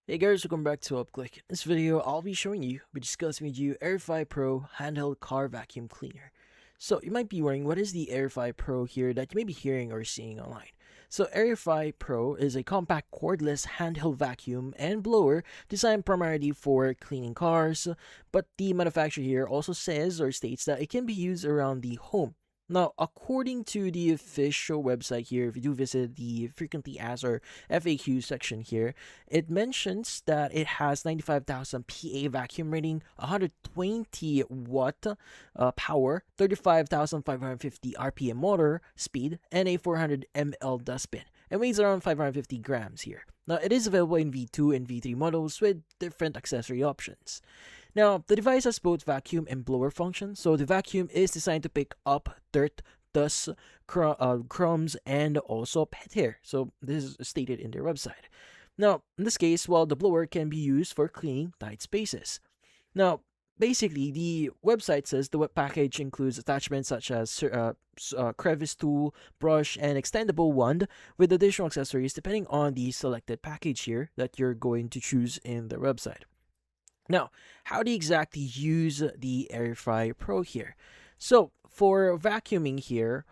Hey guys, welcome back to UpClick. In this video, I'll be discussing with you Airify Pro Handheld Car Vacuum Cleaner. So you might be wondering, what is the Airify Pro here that you may be hearing or seeing online? So Airify Pro is a compact cordless handheld vacuum and blower designed primarily for cleaning cars, but the manufacturer here also says or states that it can be used around the home. Now, according to the official website here, if you do visit the frequently asked or FAQ section here, it mentions that it has 95,000 PA vacuum rating, 120 watt power, 35,550 RPM motor speed, and a 400 ml dustbin, and weighs around 550 grams here. Now, it is available in V2 and V3 models with different accessory options. Now, the device has both vacuum and blower functions. So the vacuum is designed to pick up dirt, dust, crumbs, and also pet hair. So this is stated in their website. Now, in this case, while the blower can be used for cleaning tight spaces. Now, basically, the website says the web package includes attachments such as crevice tool, brush, and extendable wand with additional accessories depending on the selected package here that you're going to choose in the website. Now, how do you exactly use the Airify Pro here? So, for vacuuming here,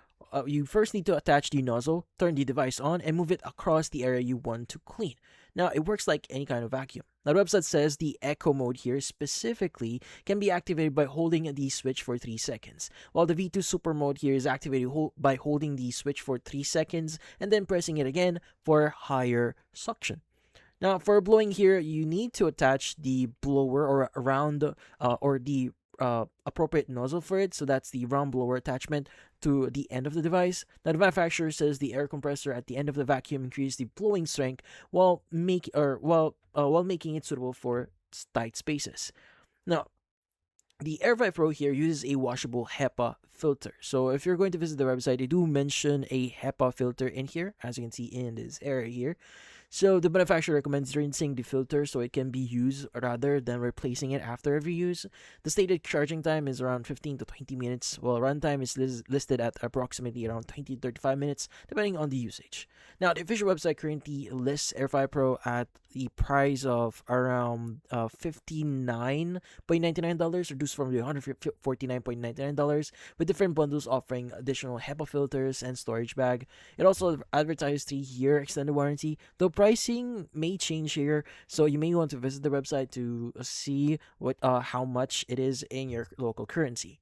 you first need to attach the nozzle, turn the device on, and move it across the area you want to clean. Now, it works like any kind of vacuum. Now, the website says the Echo mode here specifically can be activated by holding the switch for 3 seconds, while the V2 Super mode here is activated by holding the switch for 3 seconds and then pressing it again for higher suction. Now, for blowing here, you need to attach the blower or around or the appropriate nozzle for it. So that's the round blower attachment to the end of the device. Now, the manufacturer says the air compressor at the end of the vacuum increases the blowing strength while making it suitable for tight spaces. Now, the Airify Pro here uses a washable HEPA filter. So if you're going to visit the website, they do mention a HEPA filter in here, as you can see in this area here. So the manufacturer recommends rinsing the filter so it can be used rather than replacing it after every use. The stated charging time is around 15 to 20 minutes, while runtime is listed at approximately around 20 to 35 minutes, depending on the usage. Now, the official website currently lists Airify Pro at the price of around $59.99, reduced from the $149.99, with different bundles offering additional HEPA filters and storage bag. It also advertised 3-year extended warranty, though pricing may change here, so you may want to visit the website to see how much it is in your local currency.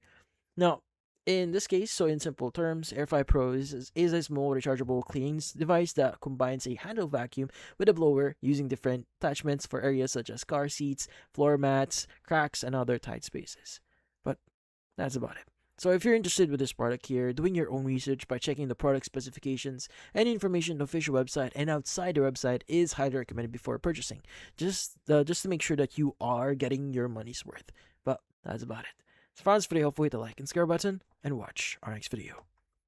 Now, in this case, so in simple terms, Airify Pro is a small rechargeable cleaning device that combines a handheld vacuum with a blower using different attachments for areas such as car seats, floor mats, cracks, and other tight spaces. But that's about it. So if you're interested with this product here, doing your own research by checking the product specifications and information on the official website and outside the website is highly recommended before purchasing. Just to make sure that you are getting your money's worth. But that's about it. So if you found this video helpful, hit the like and subscribe button and watch our next video.